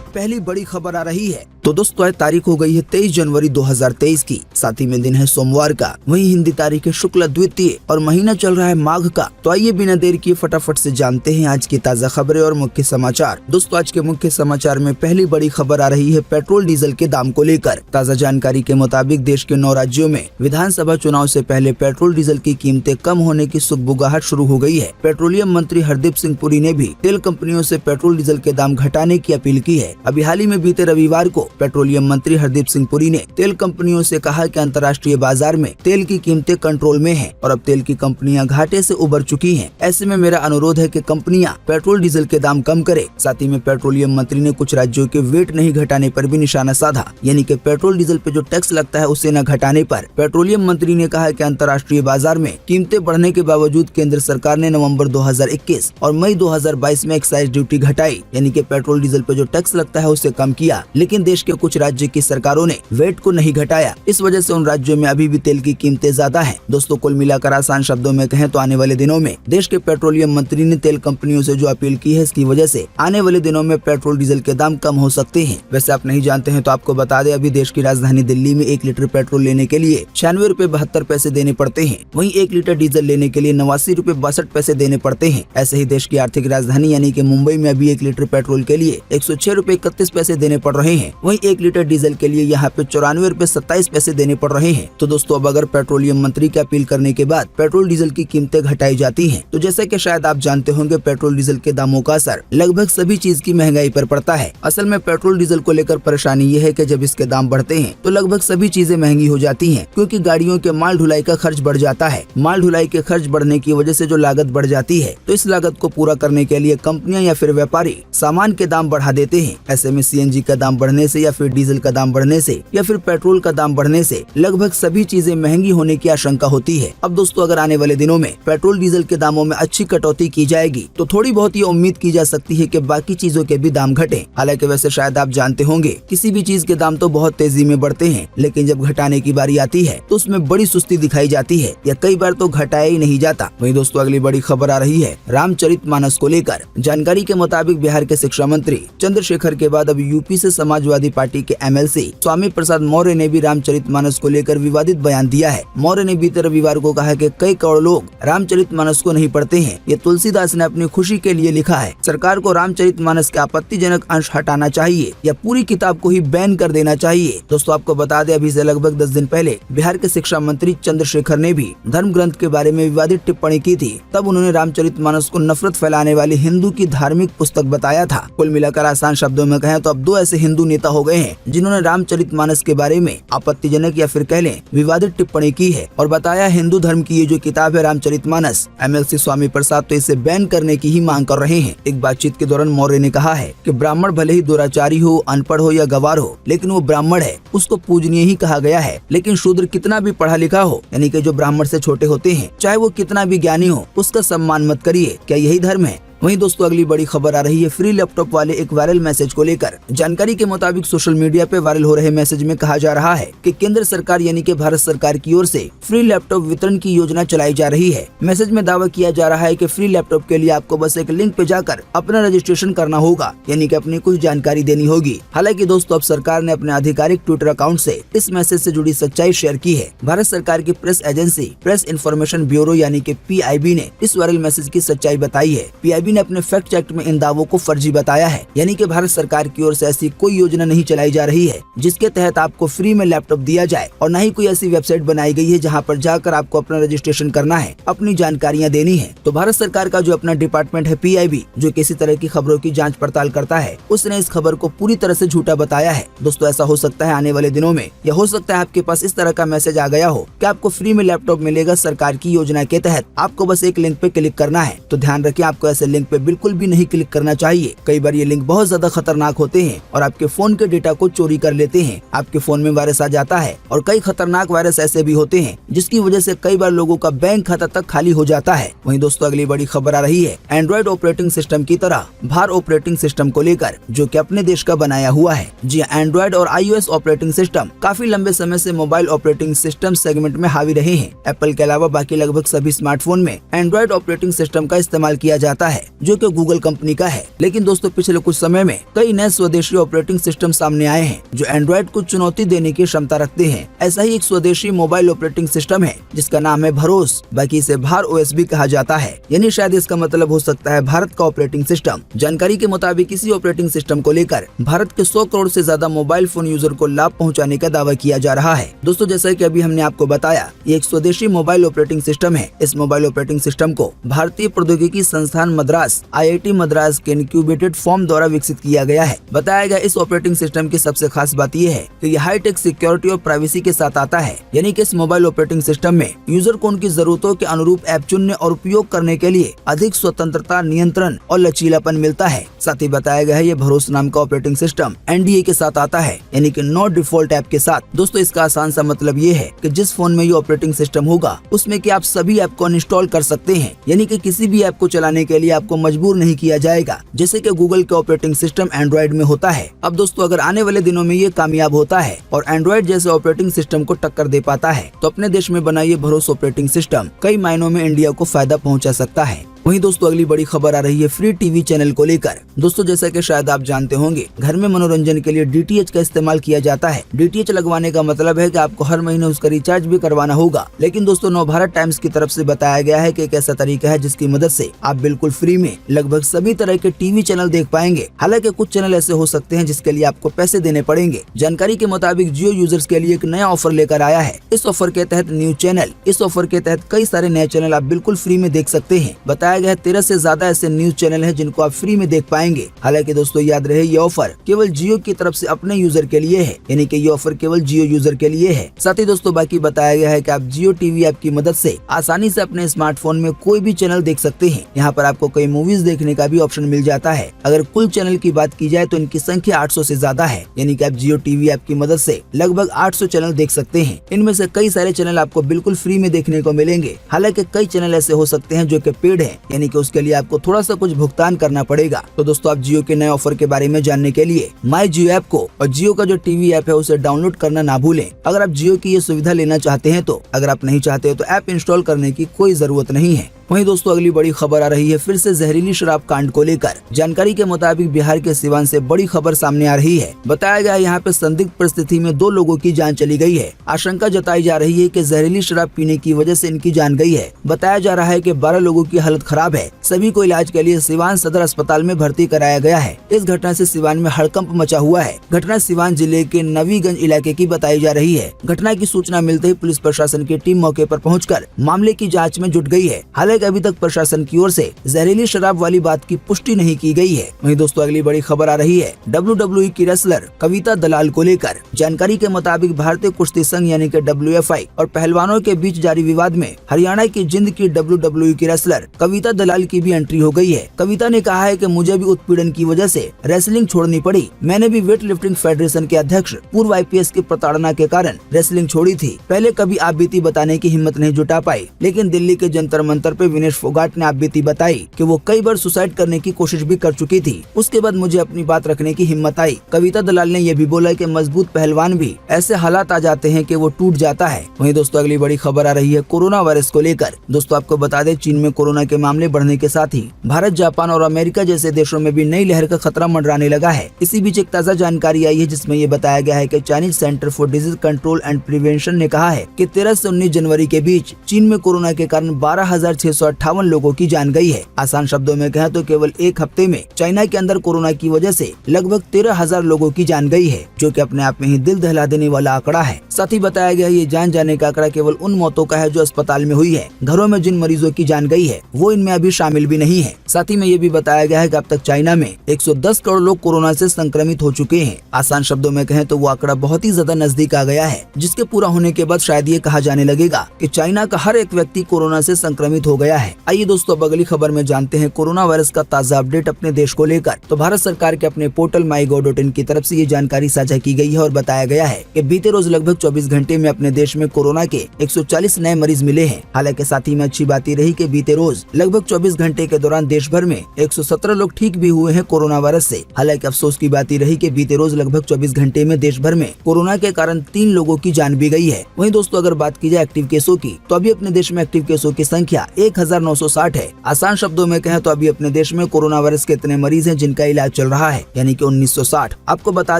पहली बड़ी खबर आ रही है। तो दोस्तों आज तारीख हो गई है 23 जनवरी 2023 की, साथ ही में दिन है सोमवार का, वही हिंदी तारीख है शुक्ल द्वितीय और महीना चल रहा है माघ का। तो आइए बिना देर किए फटाफट से जानते हैं आज की ताज़ा खबरें और मुख्य समाचार। दोस्तों आज के मुख्य समाचार में पहली बड़ी खबर आ रही है पेट्रोल डीजल के दाम को लेकर। ताज़ा जानकारी के मुताबिक देश के 9 राज्यों में विधानसभा चुनाव से पहले पेट्रोल डीजल की कीमतें कम होने की सुगबुगाहट शुरू हो गई है। पेट्रोलियम मंत्री हरदीप सिंह पुरी ने भी तेल कंपनियों से पेट्रोल डीजल के दाम घटाने की अपील की है। अभी हाल ही में बीते रविवार को पेट्रोलियम मंत्री हरदीप सिंह पुरी ने तेल कंपनियों से कहा कि अंतर्राष्ट्रीय बाजार में तेल की कीमतें कंट्रोल में हैं और अब तेल की कंपनियां घाटे से उबर चुकी हैं। ऐसे में मेरा अनुरोध है कि कंपनियां पेट्रोल डीजल के दाम कम करें। साथ ही में पेट्रोलियम मंत्री ने कुछ राज्यों के वेट नहीं घटाने पर भी निशाना साधा, यानी कि पेट्रोल डीजल पे जो टैक्स लगता है उसे न घटाने पर। पेट्रोलियम मंत्री ने कहा कि अंतर्राष्ट्रीय बाजार में कीमतें बढ़ने के बावजूद केंद्र सरकार ने नवंबर 2021 और मई 2022 में एक्साइज ड्यूटी घटाई, यानी कि पेट्रोल डीजल पे जो टैक्स लगता है उसे कम किया, लेकिन देश के कुछ राज्य की सरकारों ने वेट को नहीं घटाया। इस वजह से उन राज्यों में अभी भी तेल की कीमतें ज्यादा हैं। दोस्तों कुल मिलाकर आसान शब्दों में कहें तो आने वाले दिनों में देश के पेट्रोलियम मंत्री ने तेल कंपनियों से जो अपील की है, इसकी वजह से आने वाले दिनों में पेट्रोल डीजल के दाम कम हो सकते हैं। वैसे आप नहीं जानते हैं तो आपको बता दें, अभी देश की राजधानी दिल्ली में 1 लीटर पेट्रोल लेने के लिए 96 रुपए 72 पैसे देने पड़ते हैं। वहीं 1 लीटर डीजल लेने के लिए 89 रुपए 62 पैसे देने पड़ते हैं। ऐसे ही देश की आर्थिक राजधानी यानी कि मुंबई में अभी 1 लीटर पेट्रोल के लिए 106 रुपए 31 पैसे देने पड़ रहे हैं। वहीं 1 लीटर डीजल के लिए यहाँ पे 94 रुपए 27 पैसे देने पड़ रहे हैं। तो दोस्तों अब अगर पेट्रोलियम मंत्री की अपील करने के बाद पेट्रोल डीजल की कीमतें घटाई जाती हैं, तो जैसे कि शायद आप जानते होंगे पेट्रोल डीजल के दामों का असर लगभग सभी चीज की महंगाई पर पड़ता है। असल में पेट्रोल डीजल को लेकर परेशानी ये है कि जब इसके दाम बढ़ते हैं तो लगभग सभी चीजें महंगी हो जाती हैं, क्योंकि गाड़ियों के माल ढुलाई का खर्च बढ़ जाता है। माल ढुलाई के खर्च बढ़ने की वजह से जो लागत बढ़ जाती है, तो इस लागत को पूरा करने के लिए कंपनियां या फिर व्यापारी सामान के दाम बढ़ा देते हैं। ऐसे में सीएनजी का दाम बढ़ने से या फिर डीजल का दाम बढ़ने से या फिर पेट्रोल का दाम बढ़ने से लगभग सभी चीजें महंगी होने की आशंका होती है। अब दोस्तों अगर आने वाले दिनों में पेट्रोल डीजल के दामों में अच्छी कटौती की जाएगी तो थोड़ी बहुत ये उम्मीद की जा सकती है कि बाकी चीजों के भी दाम घटे। हालांकि वैसे शायद आप जानते होंगे किसी भी चीज के दाम तो बहुत तेजी में बढ़ते हैं, लेकिन जब घटाने की बारी आती है तो उसमें बड़ी सुस्ती दिखाई जाती है या कई बार तो घटाया ही नहीं जाता। वहीं दोस्तों अगली बड़ी खबर आ रही है रामचरितमानस को लेकर। जानकारी के मुताबिक बिहार के शिक्षा मंत्री चंद्रशेखर के बाद अब यूपी से समाजवादी पार्टी के एमएलसी स्वामी प्रसाद मौर्य ने भी रामचरितमानस को लेकर विवादित बयान दिया है। मौर्य ने बीते रविवार को कहा कि कई करोड़ लोग रामचरितमानस को नहीं पढ़ते हैं। ये तुलसीदास ने अपनी खुशी के लिए लिखा है। सरकार को रामचरितमानस के आपत्तिजनक अंश हटाना चाहिए या पूरी किताब को ही बैन कर देना चाहिए। दोस्तों आपको बता दें, अभी से लगभग 10 दिन पहले बिहार के शिक्षा मंत्री चंद्रशेखर ने भी धर्म ग्रंथ के बारे में विवादित टिप्पणी की थी। तब उन्होंने रामचरितमानस को नफरत फैलाने वाली हिंदू की धार्मिक पुस्तक बताया था। कुल मिलाकर आसान शब्दों में कहें तो अब 2 ऐसे हिंदू नेता हो गए हैं जिन्होंने रामचरितमानस के बारे में आपत्तिजनक या फिर कह लें विवादित टिप्पणी की है और बताया हिंदू धर्म की ये जो किताब है रामचरितमानस, एमएलसी स्वामी प्रसाद तो इसे बैन करने की ही मांग कर रहे हैं। एक बातचीत के दौरान मौर्य ने कहा है कि ब्राह्मण भले ही दुराचारी हो, अनपढ़ हो या गवार हो, लेकिन वो ब्राह्मण है, उसको पूजनीय ही कहा गया है। लेकिन शूद्र कितना भी पढ़ा लिखा हो, यानी कि जो ब्राह्मण से छोटे होते हैं, चाहे वो कितना भी ज्ञानी हो, उसका सम्मान मत करिए। क्या यही धर्म है? वहीं दोस्तों अगली बड़ी खबर आ रही है फ्री लैपटॉप वाले एक वायरल मैसेज को लेकर। जानकारी के मुताबिक सोशल मीडिया पे वायरल हो रहे मैसेज में कहा जा रहा है कि केंद्र सरकार यानी कि भारत सरकार की ओर से फ्री लैपटॉप वितरण की योजना चलाई जा रही है। मैसेज में दावा किया जा रहा है कि फ्री लैपटॉप के लिए आपको बस एक लिंक पे जाकर अपना रजिस्ट्रेशन करना होगा, यानी कि अपनी कुछ जानकारी देनी होगी। हालांकि दोस्तों अब सरकार ने अपने आधिकारिक ट्विटर अकाउंट से इस मैसेज से जुड़ी सच्चाई शेयर की है। भारत सरकार की press agency press information bureau यानी कि PIB ने इस वायरल मैसेज की सच्चाई बताई है। PIB ने अपने फैक्ट चेक में इन दावों को फर्जी बताया है, यानी कि भारत सरकार की ओर से ऐसी कोई योजना नहीं चलाई जा रही है जिसके तहत आपको फ्री में लैपटॉप दिया जाए, और न ही कोई ऐसी वेबसाइट बनाई गई है जहां पर जाकर आपको अपना रजिस्ट्रेशन करना है, अपनी जानकारियां देनी है। तो भारत सरकार का जो अपना डिपार्टमेंट है PIB, जो किसी तरह की खबरों की जांच पड़ताल करता है, उसने इस खबर को पूरी तरह से झूठा बताया है। दोस्तों ऐसा हो सकता है आने वाले दिनों में, या हो सकता है आपके पास इस तरह का मैसेज आ गया हो कि आपको फ्री में लैपटॉप मिलेगा सरकार की योजना के तहत, आपको बस एक लिंक पे क्लिक करना है। तो ध्यान रखिए, आपको ऐसे लिंक पे बिल्कुल भी नहीं क्लिक करना चाहिए। कई बार ये लिंक बहुत ज्यादा खतरनाक होते हैं और आपके फोन के डेटा को चोरी कर लेते हैं। आपके फोन में वायरस आ जाता है और कई खतरनाक वायरस ऐसे भी होते हैं जिसकी वजह से कई बार लोगों का बैंक खाता तक खाली हो जाता है। वहीं दोस्तों अगली बड़ी खबर आ रही है एंड्रॉइड ऑपरेटिंग सिस्टम की तरह भार ऑपरेटिंग सिस्टम को लेकर, जो कि अपने देश का बनाया हुआ है। जी एंड्रॉइड और iOS ऑपरेटिंग सिस्टम काफी लंबे समय से मोबाइल ऑपरेटिंग सिस्टम सेगमेंट में हावी रहे हैं। एप्पल के अलावा बाकी लगभग सभी स्मार्टफोन में एंड्रॉइड ऑपरेटिंग सिस्टम का इस्तेमाल किया जाता है। जो कि गूगल कंपनी का है। लेकिन दोस्तों पिछले कुछ समय में कई नए स्वदेशी ऑपरेटिंग सिस्टम सामने आए हैं जो एंड्रॉइड को चुनौती देने की क्षमता रखते हैं। ऐसा ही एक स्वदेशी मोबाइल ऑपरेटिंग सिस्टम है जिसका नाम है भरोस, बाकी इसे भार OS भी कहा जाता है, यानी शायद इसका मतलब हो सकता है भारत का ऑपरेटिंग सिस्टम। जानकारी के मुताबिक इसी ऑपरेटिंग सिस्टम को लेकर भारत के 100 करोड़ से ज्यादा मोबाइल फोन यूजर को लाभ पहुंचाने का दावा किया जा रहा है। दोस्तों जैसा कि अभी हमने आपको बताया, ये एक स्वदेशी मोबाइल ऑपरेटिंग सिस्टम है। इस मोबाइल ऑपरेटिंग सिस्टम को भारतीय प्रौद्योगिकी संस्थान मद्रास IIT मद्रास के इनक्यूबेटेड फॉर्म द्वारा विकसित किया गया है। बताया गया इस ऑपरेटिंग सिस्टम की सबसे खास बात यह है कि यह हाईटेक सिक्योरिटी और प्राइवेसी के साथ आता है, यानी कि इस मोबाइल ऑपरेटिंग सिस्टम में यूजर को उनकी जरूरतों के अनुरूप ऐप चुनने और उपयोग करने के लिए अधिक स्वतंत्रता, नियंत्रण और लचीलापन मिलता है। साथ ही बताया गया है ये भरोस नाम का ऑपरेटिंग सिस्टम NDA के साथ आता है, यानी कि नो डिफॉल्ट ऐप के साथ। दोस्तों इसका आसान सा मतलब ये है कि जिस फोन में ये ऑपरेटिंग सिस्टम होगा उसमें कि आप सभी ऐप को इंस्टॉल कर सकते हैं, यानी कि किसी भी ऐप को चलाने के लिए आपको मजबूर नहीं किया जाएगा, जैसे कि गूगल के ऑपरेटिंग सिस्टम एंड्रॉइड में होता है। अब दोस्तों अगर आने वाले दिनों में ये कामयाब होता है और एंड्रॉइड जैसे ऑपरेटिंग सिस्टम को टक्कर दे पाता है तो अपने देश में बना ये भरोस ऑपरेटिंग सिस्टम कई मायनों में इंडिया को फायदा पहुंचा सकता है। वहीं दोस्तों अगली बड़ी खबर आ रही है फ्री टीवी चैनल को लेकर। दोस्तों जैसा कि शायद आप जानते होंगे, घर में मनोरंजन के लिए DTH का इस्तेमाल किया जाता है। DTH लगवाने का मतलब है कि आपको हर महीने उसका रिचार्ज भी करवाना होगा। लेकिन दोस्तों नवभारत टाइम्स की तरफ से बताया गया है कि एक ऐसा तरीका है जिसकी मदद से आप बिल्कुल फ्री में लगभग सभी तरह के टीवी चैनल देख पाएंगे। हालांकि कुछ चैनल ऐसे हो सकते हैं जिसके लिए आपको पैसे देने पड़ेंगे। जानकारी के मुताबिक जियो यूजर्स के लिए एक नया ऑफर लेकर आया है। इस ऑफर के तहत न्यूज चैनल, इस ऑफर के तहत कई सारे नए चैनल आप बिल्कुल फ्री में देख सकते हैं। बताया गया है 13 से ज्यादा ऐसे न्यूज चैनल हैं जिनको आप फ्री में देख पाएंगे। हालांकि दोस्तों याद रहे ये ऑफर केवल जियो की तरफ से अपने यूजर के लिए है, यानी कि ये ऑफर केवल जियो यूजर के लिए है। साथ ही दोस्तों बाकी बताया गया है कि आप जियो टीवी ऐप की मदद से आसानी से अपने स्मार्टफोन में कोई भी चैनल देख सकते हैं। यहाँ पर आपको कई मूवीज देखने का भी ऑप्शन मिल जाता है। अगर कुल चैनल की बात की जाए तो इनकी संख्या 800 से ज्यादा है, यानी कि आप जियो टीवी ऐप की मदद से लगभग 800 चैनल देख सकते हैं। इनमें से कई सारे चैनल आपको बिल्कुल फ्री में देखने को मिलेंगे। हालांकि कई चैनल ऐसे हो सकते हैं जो कि पेड है, यानी कि उसके लिए आपको थोड़ा सा कुछ भुगतान करना पड़ेगा। तो दोस्तों आप जियो के नए ऑफर के बारे में जानने के लिए माई जियो ऐप को और जियो का जो टीवी ऐप है उसे डाउनलोड करना ना भूलें। अगर आप जियो की ये सुविधा लेना चाहते हैं तो, अगर आप नहीं चाहते हो तो ऐप इंस्टॉल करने की कोई जरूरत नहीं है। वहीं दोस्तों अगली बड़ी खबर आ रही है फिर से जहरीली शराब कांड को लेकर। जानकारी के मुताबिक बिहार के सिवान से बड़ी खबर सामने आ रही है। बताया गया यहाँ पे संदिग्ध परिस्थिति में 2 लोगों की जान चली गई है। आशंका जताई जा रही है कि जहरीली शराब पीने की वजह से इनकी जान गई है। बताया जा रहा है कि 12 लोगों की हालत खराब है। सभी को इलाज के लिए सिवान सदर अस्पताल में भर्ती कराया गया है। इस घटना से सिवान में हड़कंप मचा हुआ है। घटना सिवान जिले के नवीगंज इलाके की बताई जा रही है। घटना की सूचना मिलते ही पुलिस प्रशासन की टीम मौके पर पहुंचकर मामले की जांच में जुट गई है। हालांकि अभी तक प्रशासन की ओर से जहरीली शराब वाली बात की पुष्टि नहीं की गई है। वहीं दोस्तों अगली बड़ी खबर आ रही है WWE की रेसलर कविता दलाल को लेकर। जानकारी के मुताबिक भारतीय कुश्ती संघ यानी कि WFI और पहलवानों के बीच जारी विवाद में हरियाणा की जिंद की WWE की रेसलर कविता दलाल की भी एंट्री हो गई है। कविता ने कहा है कि मुझे भी उत्पीड़न की वजह से रेसलिंग छोड़नी पड़ी। मैंने भी वेट लिफ्टिंग फेडरेशन के अध्यक्ष पूर्व IPS की प्रताड़ना के कारण रेसलिंग छोड़ी थी। पहले कभी आप बीती बताने की हिम्मत नहीं जुटा पाई, लेकिन दिल्ली के जंतर मंतर पे विनेश फोगाट ने आप बीती बताई कि वो कई बार सुसाइड करने की कोशिश भी कर चुकी थी। उसके बाद मुझे अपनी बात रखने की हिम्मत आई। कविता दलाल ने यह भी बोला कि मजबूत पहलवान भी ऐसे हालात आ जाते हैं कि वो टूट जाता है। वहीं दोस्तों अगली बड़ी खबर आ रही है कोरोना वायरस को लेकर। दोस्तों आपको बता दें चीन में कोरोना के मामले बढ़ने के साथ ही भारत, जापान और अमेरिका जैसे देशों में भी नई लहर का खतरा मंडराने लगा है। इसी बीच एक ताज़ा जानकारी आई है जिसमें ये बताया गया है कि Chinese centre for disease control and prevention ने कहा है कि 13 से 19 जनवरी के बीच चीन में कोरोना के कारण 12,658 लोगों की जान गई है। आसान शब्दों में कहें तो केवल एक हफ्ते में चाइना के अंदर कोरोना की वजह से लगभग 13,000 लोगों की जान गई है, जो कि अपने आप में ही दिल दहला देने वाला आंकड़ा है। साथ ही बताया गया ये जान जाने का आंकड़ा केवल उन मौतों का है जो अस्पताल में हुई है। घरों में जिन मरीजों की जान गई है वो इनमें अभी शामिल भी नहीं है। साथ ही में ये भी बताया गया है कि अब तक चाइना में 110 करोड़ लोग कोरोना से संक्रमित हो चुके हैं। आसान शब्दों में कहें तो वो आंकड़ा बहुत ही ज्यादा नजदीक आ गया है, जिसके पूरा होने के बाद शायद ये कहा जाने लगेगा कि चाइना का हर एक व्यक्ति कोरोना से संक्रमित हो गया है। आइए दोस्तों अब अगली खबर में जानते हैं कोरोना वायरस का ताजा अपडेट अपने देश को लेकर। तो भारत सरकार के अपने पोर्टल MyGov.in की तरफ से ये जानकारी साझा की गई है और बताया गया है कि बीते रोज लगभग 24 घंटे में अपने देश में कोरोना के 140 नए मरीज मिले हैं। हालांकि साथ ही में अच्छी बात ये रही कि बीते रोज लगभग 24 घंटे के दौरान देश भर में 117 लोग ठीक भी हुए हैं कोरोना वायरस से। हालांकि अफसोस की बात ये रही कि बीते रोज लगभग 24 घंटे में देश भर में कोरोना के कारण 3 लोगों की जान भी गई है। वहीं दोस्तों अगर बात की जाए एक्टिव केसों की, तो अभी अपने देश में एक्टिव केसों की संख्या 1960 है। आसान शब्दों में कहें तो अभी अपने देश में कोरोना वायरस के इतने मरीज हैं जिनका इलाज चल रहा है, यानी कि 1960। आपको बता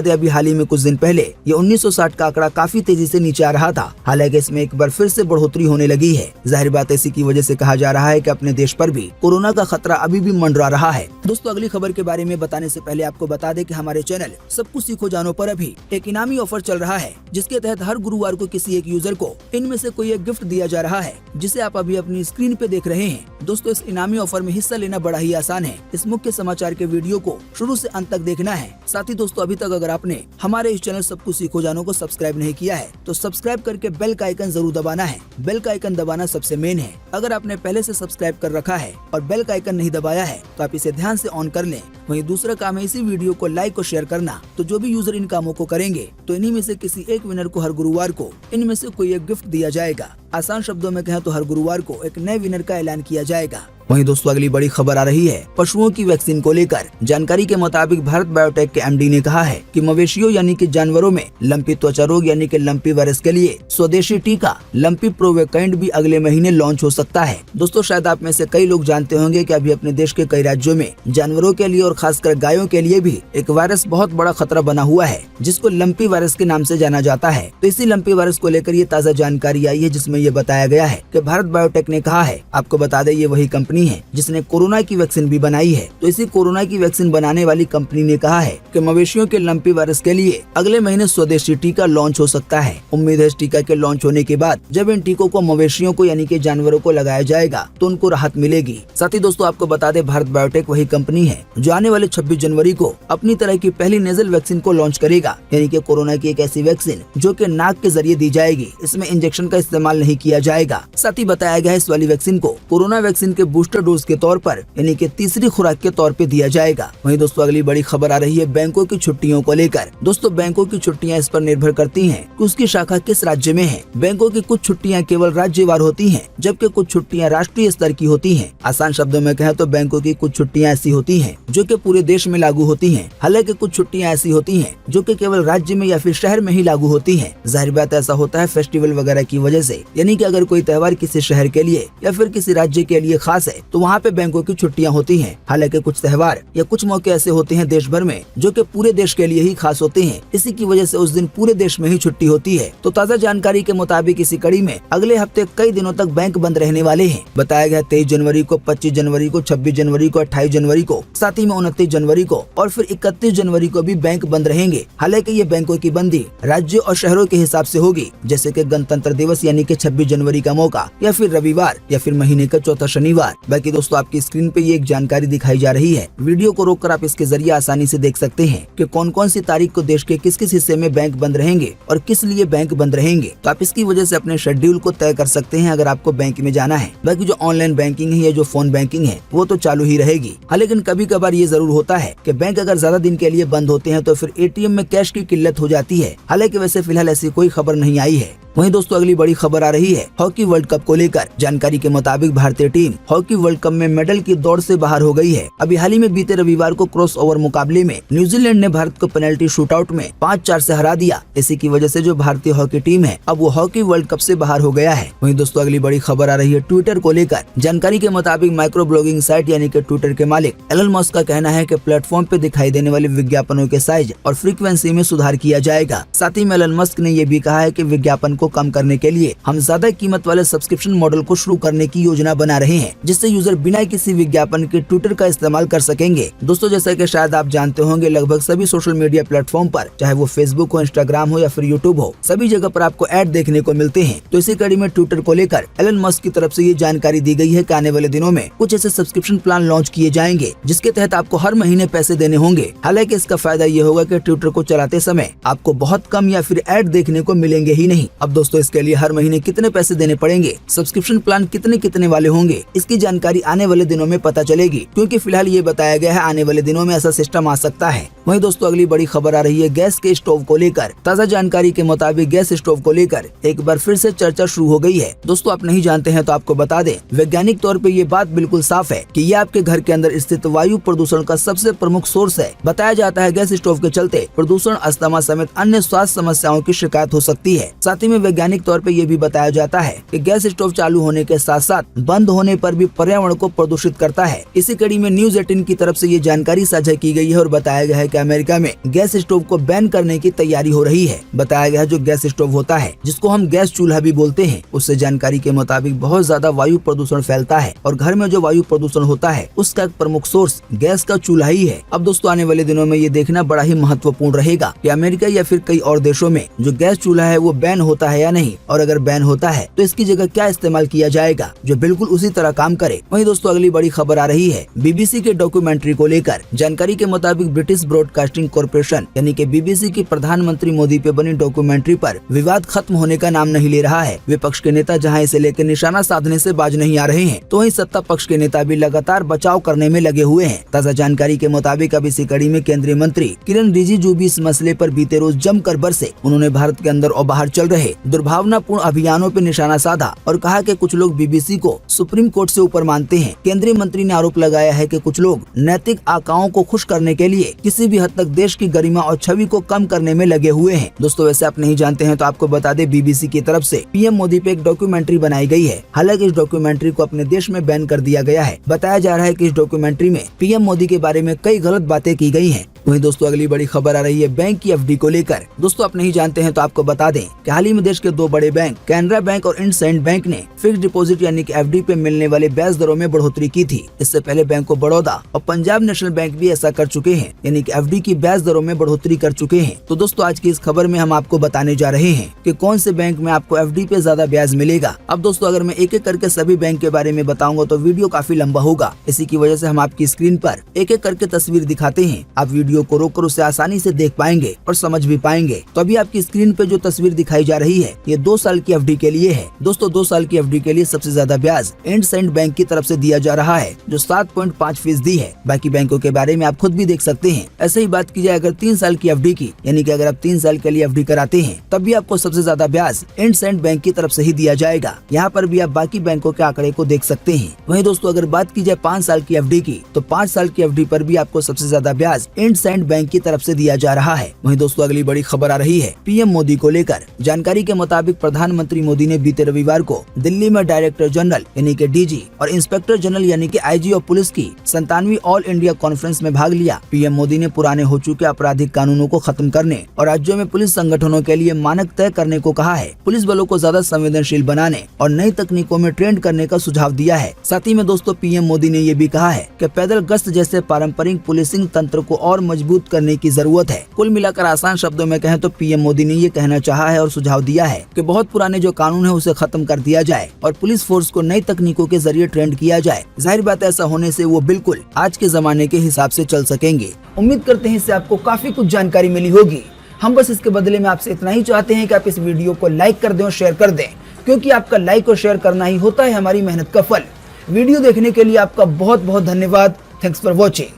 दें अभी हाल ही में कुछ दिन पहले ये 1960 का आंकड़ा काफी तेजी से नीचे आ रहा था। हालांकि इसमें एक बार फिर से बढ़ोतरी होने लगी है। जाहिर बात इसी की वजह से कहा जा रहा है कि अपने देश पर भी कोरोना का खतरा अभी भी मंडरा रहा है। दोस्तों अगली खबर के बारे में बताने से पहले आपको बता दें कि हमारे चैनल सब कुछ सीखो जानो पर अभी एक इनामी ऑफर चल रहा है, जिसके तहत हर गुरुवार को किसी एक यूजर को इनमें से कोई एक गिफ्ट दिया जा रहा है, जिसे आप अभी अपनी स्क्रीन पे देख रहे हैं। दोस्तों इस इनामी ऑफर में हिस्सा लेना बड़ा ही आसान है। इस मुख्य समाचार के वीडियो को शुरू से अंत तक देखना है। साथ ही दोस्तों अभी तक अगर आपने हमारे इस चैनल सब कुछ सीखो जानो को सब्सक्राइब नहीं किया है तो सब्सक्राइब करके बेल का आइकन जरूर दबाना है। बेल का आइकन दबाना सबसे मेन है। अगर आपने पहले से सब्सक्राइब कर रखा है और बेल का आइकन नहीं दबाया है तो आप इसे ध्यान से ऑन कर लें। वहीं दूसरा काम है इसी वीडियो को लाइक और शेयर करना। तो जो भी यूजर इन कामों को करेंगे तो इन्हीं में से किसी एक विनर को हर गुरुवार को इनमें से कोई एक गिफ्ट दिया जाएगा। आसान शब्दों में कहें तो हर गुरुवार को एक नए विनर का ऐलान किया जाएगा। वहीं दोस्तों अगली बड़ी खबर आ रही है पशुओं की वैक्सीन को लेकर। जानकारी के मुताबिक भारत बायोटेक के एमडी ने कहा है कि मवेशियों यानी कि जानवरों में लंपी त्वचा रोग यानी कि लंपी वायरस के लिए स्वदेशी टीका लंपी प्रोवेकेंड भी अगले महीने लॉन्च हो सकता है। दोस्तों शायद आप में से कई लोग जानते होंगे कि अभी अपने देश के कई राज्यों में जानवरों के लिए और खासकर गायों के लिए भी एक वायरस बहुत बड़ा खतरा बना हुआ है, जिसको लंपी वायरस के नाम से जाना जाता है। तो इसी लंपी वायरस को लेकर ये ताज़ा जानकारी आई है, जिसमें ये बताया गया है कि भारत बायोटेक ने कहा है, आपको बता दें ये वही कंपनी है जिसने कोरोना की वैक्सीन भी बनाई है। तो इसी कोरोना की वैक्सीन बनाने वाली कंपनी ने कहा है कि मवेशियों के लंपी वायरस के लिए अगले महीने स्वदेशी टीका लॉन्च हो सकता है। उम्मीद है इस टीका के लॉन्च होने के बाद जब इन टीकों को मवेशियों को यानी कि जानवरों को लगाया जाएगा तो उनको राहत मिलेगी। साथ ही दोस्तों आपको बता दें भारत बायोटेक वही कंपनी है जो आने वाले 26 जनवरी को अपनी तरह की पहली नेजल वैक्सीन को लॉन्च करेगा, यानी कि कोरोना की एक ऐसी वैक्सीन जो कि नाक के जरिए दी जाएगी। इसमें इंजेक्शन का इस्तेमाल नहीं किया जाएगा। साथ ही बताया गया है इस वाली वैक्सीन को कोरोना वैक्सीन के बूस्टर डोज के तौर पर यानी कि तीसरी खुराक के तौर पे दिया जाएगा। वहीं दोस्तों अगली बड़ी खबर आ रही है बैंकों की छुट्टियों को लेकर। दोस्तों बैंकों की छुट्टियां इस पर निर्भर करती हैं कि उसकी शाखा किस राज्य में है। बैंकों की कुछ छुट्टियां केवल राज्यवार होती हैं, जबकि कुछ छुट्टियां राष्ट्रीय स्तर की होती हैं। आसान शब्दों में कहें तो बैंकों की कुछ छुट्टियां ऐसी होती हैं जो कि पूरे देश में लागू होती हैं। हालांकि कुछ छुट्टियां ऐसी होती हैं जो कि केवल राज्य में या फिर शहर में ही लागू होती हैं। जाहिर बात ऐसा होता है फेस्टिवल वगैरह की वजह से, यानी कि अगर कोई त्योहार किसी शहर के लिए या फिर किसी राज्य के लिए खास है तो वहाँ पे बैंकों की छुट्टियां होती हैं। हालांकि कुछ त्योहार या कुछ मौके ऐसे होते हैं देश भर में जो कि पूरे देश के लिए ही खास होते हैं। इसी की वजह से उस दिन पूरे देश में ही छुट्टी होती है। तो ताज़ा जानकारी के मुताबिक इसी कड़ी में अगले हफ्ते कई दिनों तक बैंक बंद रहने वाले हैं। बताया गया 23 जनवरी को, 25 जनवरी को, 26 जनवरी को, 28 जनवरी को, साथ ही में 29 जनवरी को और फिर 31 जनवरी को भी बैंक बंद रहेंगे। हालांकि ये बैंकों की बंदी राज्यों और शहरों के हिसाब से होगी, जैसे कि गणतंत्र दिवस यानी कि 26 जनवरी का मौका या फिर रविवार या फिर महीने का चौथा शनिवार। बाकी दोस्तों आपकी स्क्रीन पे ये एक जानकारी दिखाई जा रही है। वीडियो को रोककर आप इसके जरिए आसानी से देख सकते हैं कि कौन कौन सी तारीख को देश के किस किस हिस्से में बैंक बंद रहेंगे और किस लिए बैंक बंद रहेंगे। तो आप इसकी वजह से अपने शेड्यूल को तय कर सकते हैं अगर आपको बैंक में जाना है। बाकी जो ऑनलाइन बैंकिंग है या जो फोन बैंकिंग है वो तो चालू ही रहेगी। हाँ लेकिन कभी कभार ये जरूर होता है कि बैंक अगर ज्यादा दिन के लिए बंद होते हैं तो फिर एटीएम में कैश की किल्लत हो जाती है। हालांकि वैसे फिलहाल ऐसी कोई खबर नहीं आई है। वहीं दोस्तों अगली बड़ी खबर आ रही है हॉकी वर्ल्ड कप को लेकर। जानकारी के मुताबिक भारतीय टीम हॉकी वर्ल्ड कप में मेडल की दौड़ से बाहर हो गई है। अभी हाल ही में बीते रविवार को क्रॉस ओवर मुकाबले में न्यूजीलैंड ने भारत को पेनल्टी शूटआउट में 5-4 से हरा दिया। इसी की वजह से जो भारतीय हॉकी टीम है अब वो हॉकी वर्ल्ड कप से बाहर हो गया है। वहीं दोस्तों अगली बड़ी खबर आ रही है ट्विटर को लेकर। जानकारी के मुताबिक माइक्रो ब्लॉगिंग साइट यानी कि ट्विटर के मालिक एलन मस्क का कहना है कि प्लेटफॉर्म पे दिखाई देने वाले विज्ञापनों के साइज और फ्रीक्वेंसी में सुधार किया जाएगा। साथ ही में एलन मस्क ने यह भी कहा है कि विज्ञापन को कम करने के लिए हम ज्यादा कीमत वाले सब्सक्रिप्शन मॉडल को शुरू करने की योजना बना रहे हैं, जिससे यूजर बिना किसी विज्ञापन के ट्विटर का इस्तेमाल कर सकेंगे। दोस्तों जैसा कि शायद आप जानते होंगे लगभग सभी सोशल मीडिया प्लेटफॉर्म पर, चाहे वो फेसबुक हो, इंस्टाग्राम हो या फिर यूट्यूब हो, सभी जगह पर आपको ऐड देखने को मिलते हैं। तो इसी कड़ी में ट्विटर को लेकर एलन मस्क की तरफ से ये जानकारी दी गई है कि आने वाले दिनों में कुछ ऐसे सब्सक्रिप्शन प्लान लॉन्च किए जाएंगे जिसके तहत आपको हर महीने पैसे देने होंगे। हालांकि इसका फायदा ये होगा कि ट्विटर को चलाते समय आपको बहुत कम या फिर ऐड देखने को मिलेंगे ही नहीं। अब दोस्तों इसके लिए हर महीने कितने पैसे देने पड़ेंगे, सब्सक्रिप्शन प्लान कितने वाले होंगे, इसकी जानकारी आने वाले दिनों में पता चलेगी, क्योंकि फिलहाल ये बताया गया है आने वाले दिनों में ऐसा सिस्टम आ सकता है। वहीं दोस्तों अगली बड़ी खबर आ रही है गैस के स्टोव को लेकर। ताज़ा जानकारी के मुताबिक गैस स्टोव को लेकर एक बार फिर से चर्चा शुरू हो गई है। दोस्तों आप नहीं जानते हैं तो आपको बता दें, वैज्ञानिक तौर पे ये बात बिल्कुल साफ है कि ये आपके घर के अंदर स्थित वायु प्रदूषण का सबसे प्रमुख सोर्स है। बताया जाता है गैस स्टोव के चलते प्रदूषण, अस्थमा समेत अन्य स्वास्थ्य समस्याओं की शिकायत हो सकती है। साथ ही में वैज्ञानिक तौर पे ये भी बताया जाता है कि गैस स्टोव चालू होने के साथ साथ बंद होने पर भी पर्यावरण को प्रदूषित करता है। इसी कड़ी में न्यूज़ 18 की तरफ से ये जानकारी साझा की गई है और बताया गया है कि अमेरिका में गैस स्टोव को बैन करने की तैयारी हो रही है। बताया गया है जो गैस स्टोव होता है, जिसको हम गैस चूल्हा भी बोलते हैं, उससे जानकारी के मुताबिक बहुत ज्यादा वायु प्रदूषण फैलता है और घर में जो वायु प्रदूषण होता है उसका एक प्रमुख सोर्स गैस का चूल्हा ही है। अब दोस्तों आने वाले दिनों में ये देखना बड़ा ही महत्वपूर्ण रहेगा कि अमेरिका या फिर कई और देशों में जो गैस चूल्हा है वो बैन होता है या नहीं, और अगर बैन होता है तो इसकी जगह क्या इस्तेमाल किया जाएगा जो बिल्कुल उसी तरह काम करे। वहीं दोस्तों अगली बड़ी खबर आ रही है बीबीसी के डॉक्यूमेंट्री को लेकर। जानकारी के मुताबिक ब्रिटिश ब्रॉडकास्टिंग कॉर्पोरेशन यानी कि बीबीसी की प्रधानमंत्री मोदी पे बनी डॉक्यूमेंट्री पर विवाद खत्म होने का नाम नहीं ले रहा है। विपक्ष के नेता जहां इसे लेकर निशाना साधने से बाज नहीं आ रहे हैं, तो वहीं सत्ता पक्ष के नेता भी लगातार बचाव करने में लगे हुए हैं। ताज़ा जानकारी के मुताबिक अब इसी कड़ी में केंद्रीय मंत्री किरण रिजिजू भी इस मसले पर बीते रोज जमकर बरसे। उन्होंने भारत के अंदर और बाहर चल रहे दुर्भावनापूर्ण अभियानों पर निशाना साधा और कहा कि कुछ लोग बीबीसी को सुप्रीम कोर्ट से ऊपर मानते हैं। केंद्रीय मंत्री ने आरोप लगाया है कि कुछ लोग नैतिक आकाओं को खुश करने के लिए किसी भी हद तक देश की गरिमा और छवि को कम करने में लगे हुए हैं। दोस्तों वैसे आप नहीं जानते हैं तो आपको बता दें, बीबीसी की तरफ से पीएम मोदी पे एक डॉक्यूमेंट्री बनाई गई है। हालांकि इस डॉक्यूमेंट्री को अपने देश में बैन कर दिया गया है। बताया जा रहा है कि इस डॉक्यूमेंट्री में पीएम मोदी के बारे में कई गलत बातें की गई हैं। वहीं दोस्तों अगली बड़ी खबर आ रही है बैंक की एफडी को लेकर। दोस्तों आप नहीं जानते हैं तो आपको बता दें कि हाल ही में देश के दो बड़े बैंक कैनरा बैंक और इंडसइंड बैंक ने फिक्स डिपॉजिट यानी कि एफडी पे मिलने वाले ब्याज दरों में बढ़ोतरी की थी। इससे पहले बैंक ऑफ बड़ौदा और पंजाब नेशनल बैंक भी ऐसा कर चुके हैं, यानी कि एफडी की ब्याज दरों में बढ़ोतरी कर चुके हैं। तो दोस्तों आज की इस खबर में हम आपको बताने जा रहे हैं कि कौन से बैंक में आपको एफडी पे ज्यादा ब्याज मिलेगा। अब दोस्तों अगर मैं एक एक करके सभी बैंक के बारे में बताऊंगा तो वीडियो काफी लंबा होगा। इसी की वजह से हम आपकी स्क्रीन पर एक एक करके तस्वीर दिखाते हैं। आप वीडियो को रोककर उसे आसानी से देख पाएंगे और समझ भी पाएंगे। तो अभी आपकी स्क्रीन पे जो तस्वीर दिखाई जा रही है ये 2 साल की एफडी के लिए है। दोस्तों 2 साल की एफडी के लिए सबसे ज्यादा ब्याज इंडसइंड बैंक की तरफ से दिया जा रहा है जो 7.5% है। बाकी बैंकों के बारे में आप खुद भी देख सकते हैं। ऐसे ही बात की जाए अगर 3 साल की एफडी की, यानी कि अगर आप 3 साल के लिए एफडी कराते हैं तब भी आपको सबसे ज्यादा ब्याज इंडसइंड बैंक की तरफ से ही दिया जाएगा। यहाँ पर भी आप बाकी बैंकों के आंकड़े को देख सकते हैं। वहीं दोस्तों अगर बात की जाए 5 साल की एफडी की तो 5 साल की एफडी पर भी आपको सबसे ज्यादा ब्याज इंडसइंड बैंक की तरफ से दिया जा रहा है। वहीं दोस्तों अगली बड़ी खबर आ रही है पीएम मोदी को लेकर। जानकारी के मुताबिक प्रधानमंत्री मोदी ने बीते रविवार को दिल्ली में डायरेक्टर जनरल यानी कि डीजी और इंस्पेक्टर जनरल यानी कि आईजी ऑफ पुलिस की 97वीं ऑल इंडिया कॉन्फ्रेंस में भाग लिया। पीएम मोदी ने पुराने हो चुके आपराधिक कानूनों को खत्म करने और राज्यों में पुलिस संगठनों के लिए मानक तय करने को कहा है। पुलिस बलों को ज्यादा संवेदनशील बनाने और नई तकनीकों में ट्रेंड करने का सुझाव दिया है। साथ ही में दोस्तों पीएम मोदी ने ये भी कहा है कि पैदल गश्त जैसे पारंपरिक पुलिसिंग तंत्र को और मजबूत करने की जरूरत है। कुल मिलाकर आसान शब्दों में कहें तो पीएम मोदी ने ये कहना चाहा है और सुझाव दिया है कि बहुत पुराने जो कानून है उसे खत्म कर दिया जाए और पुलिस फोर्स को नई तकनीकों के जरिए ट्रेंड किया जाए। जाहिर बात है ऐसा होने से वो बिल्कुल आज के जमाने के हिसाब से चल सकेंगे। उम्मीद करते हैं इससे आपको काफी कुछ जानकारी मिली होगी। हम बस इसके बदले में आपसे इतना ही चाहते हैं कि आप इस वीडियो को लाइक कर दें और शेयर कर दें, क्योंकि आपका लाइक और शेयर करना ही होता है हमारी मेहनत का फल। वीडियो देखने के लिए आपका बहुत बहुत धन्यवाद। Thanks for watching.